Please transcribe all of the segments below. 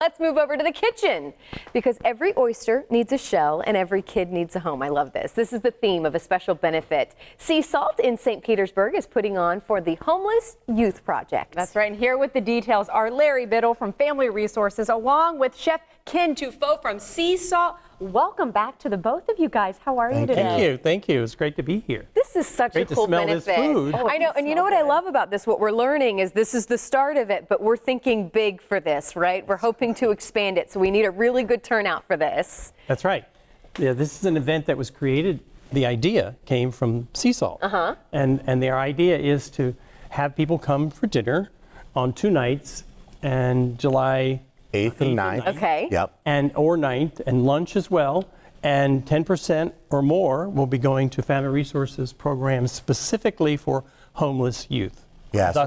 Let's move over to the kitchen because every oyster needs a shell and every kid needs a home. I love this. This is the theme of a special benefit Sea Salt in St. Petersburg is putting on for the Homeless Youth Project. That's right. And here with the details are Larry Biddle from Family Resources along with Chef Ken Tufo from Sea Salt. Welcome back to the both of you guys. How are you today? Thank you. Thank you. It's great to be here. This is such a cool benefit. This food. Oh, I know. And you know what I love about this? What we're learning is this is the start of it, but we're thinking big for this, right? We're hoping to expand it. So we need a really good turnout for this. That's right. Yeah, this is an event that was created. The idea came from Sea Salt. And their idea is to have people come for dinner on 2 nights, and July 8th and 9th. Okay. Yep. Or 9th, and lunch as well. And 10% or more will be going to Family Resources programs specifically for homeless youth. Yeah, so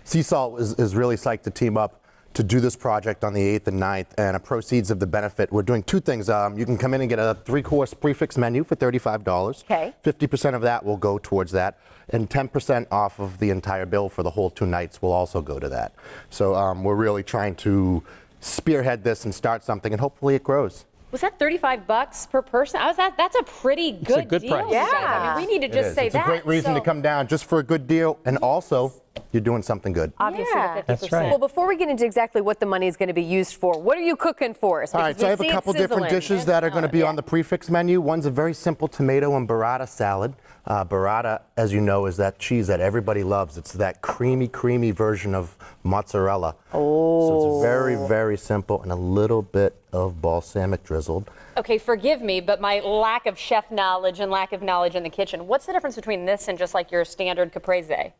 Sea Salt is really psyched to team up to do this project on the 8th and 9th, and proceeds of the benefit, we're doing 2 things. You can come in and get a 3-course prefix menu for $35. Okay. 50% of that will go towards that, and 10% off of the entire bill for the whole 2 nights will also go to that. So we're really trying to spearhead this and start something, and hopefully it grows. Was that $35 per person? That's a pretty good, good deal. price. Yeah. I mean, we need to just say it's that. It's a great reason to come down just for a good deal, and also you're doing something good. Obviously, Yeah. the 50%. That's right. Well, before we get into exactly what the money is going to be used for, what are you cooking for us? All right, so I have a couple different dishes that are going to be on the prefix menu. One's a very simple tomato and burrata salad. Burrata, as you know, is that cheese that everybody loves. It's that creamy version of mozzarella. Oh. So it's very, very simple, and a little bit of balsamic drizzled. Okay, forgive me, but my lack of chef knowledge and lack of knowledge in the kitchen. What's the difference between this and just like your standard caprese?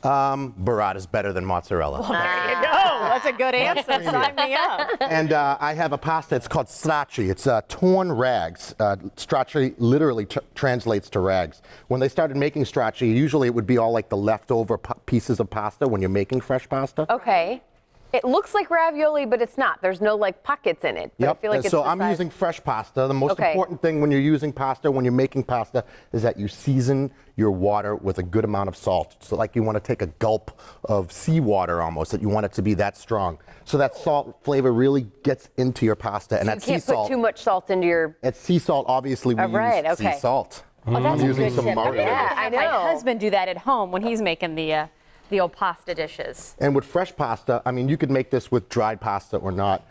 Burrata is better than mozzarella. Well, there you go. That's a good answer. Sign me up. And I have a pasta. It's called stracci. It's torn rags. Stracci literally translates to rags. When they started making stracci, usually it would be all like the leftover pieces of pasta when you're making fresh pasta. Okay. It looks like ravioli, but it's not. There's no like pockets in it. But Yep. I feel like So I'm using fresh pasta. The most important thing when you're using pasta, when you're making pasta, is that you season your water with a good amount of salt. So like you want to take a gulp of seawater almost, that you want it to be that strong. So that salt flavor really gets into your pasta. And you at Sea can't Salt, put too much salt into your... at Sea Salt, obviously we use sea salt. Oh, that's I'm a using good some tip. margarine. Yeah, I know. My husband do that at home when he's making the old pasta dishes. And with fresh pasta, I mean, you could make this with dried pasta or not.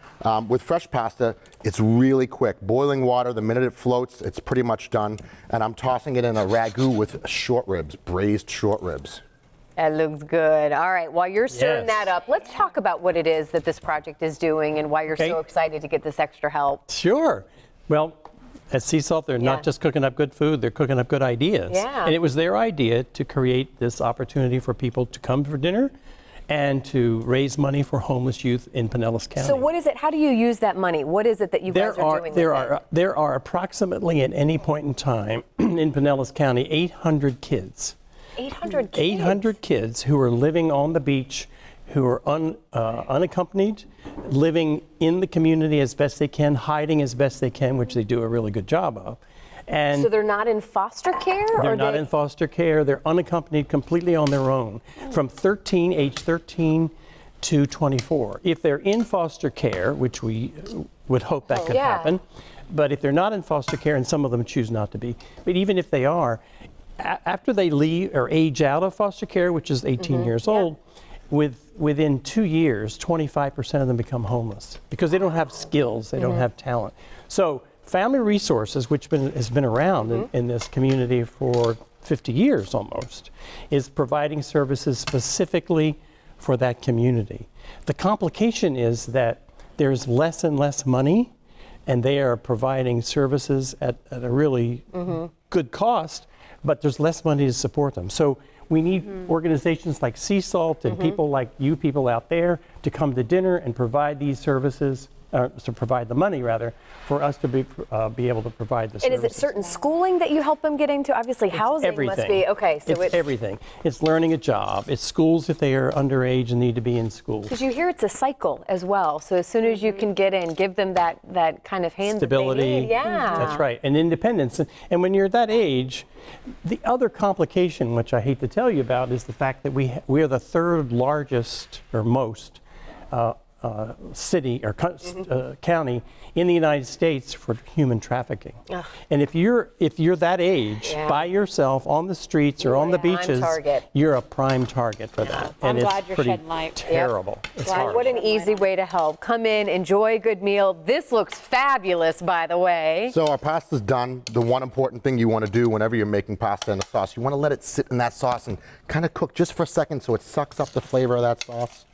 With fresh pasta, it's really quick. Boiling water, the minute it floats, it's pretty much done. And I'm tossing it in a ragu with short ribs, braised short ribs. That looks good. All right, while you're stirring that up, let's talk about what it is that this project is doing and why you're so excited to get this extra help. Sure. Well, at Sea Salt, they're not just cooking up good food, they're cooking up good ideas. Yeah. And it was their idea to create this opportunity for people to come for dinner and to raise money for homeless youth in Pinellas County. So what is it? How do you use that money? What is it that you guys are doing with it? There are approximately at any point in time in Pinellas County 800 kids. 800 kids? 800 kids who are living on the beach, who are unaccompanied, living in the community as best they can, hiding as best they can, which they do a really good job of. And so they're not in foster care? They're not in foster care. They're unaccompanied, completely on their own, from age 13 to 24. If they're in foster care, which we would hope that could happen, but if they're not in foster care, and some of them choose not to be, but even if they are, after they leave or age out of foster care, which is 18 years old, within 2 years, 25% of them become homeless because they don't have skills, they don't have talent. So Family Resources, which has been around in this community for 50 years almost, is providing services specifically for that community. The complication is that there's less and less money, and they are providing services at a really good cost, but there's less money to support them. So we need organizations like Sea Salt and people like you people out there to come to dinner and provide these services, to provide the money rather, for us to be able to provide the services. And is it certain schooling that you help them get into? Obviously housing must be, okay. So it's everything. It's learning a job. It's schools if they are underage and need to be in school. Because you hear it's a cycle as well. So as soon as you can get in, give them that kind of hand stability. That they need. Yeah. That's right. And independence. And when you're that age, the other complication, which I hate to tell you about, is the fact that we are the third largest or most city or county in the United States for human trafficking. And if you're that age, by yourself on the streets or on the beaches, target. you're a prime target for that. I'm And glad it's you're pretty shedding light. terrible. It's hard. What an easy way to help. Come in, enjoy a good meal. This looks fabulous, by the way. So our pasta's done. The one important thing you want to do whenever you're making pasta in a sauce, you want to let it sit in that sauce and kind of cook just for a second so it sucks up the flavor of that sauce.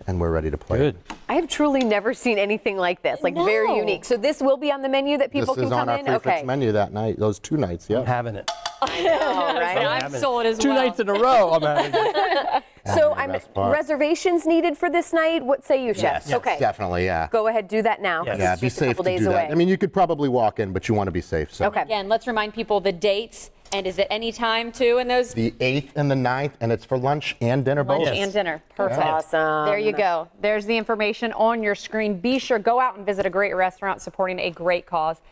And we're ready to play. Good. I have truly never seen anything like this, like very unique. So this will be on the menu that people This can is come on our in? prefix menu that night, those 2 nights, yeah. I'm having it. All right. I'm having it. sold as 2 well. nights in a row, I'm having it. So the best part. reservations needed for this night? What say you, Chef? Yes, Okay. definitely, yeah. Go ahead, do that now. 'cause Yeah, it's Be just a safe couple to days do away. that. I mean, you could probably walk in, but you want to be safe. So. Okay. Again, let's remind people the dates, and is it any time too in those? The 8th and the 9th, and it's for lunch and dinner both. Lunch and dinner. Perfect. Awesome. There you go. There's the information on your screen. Be sure, go out and visit a great restaurant supporting a great cause.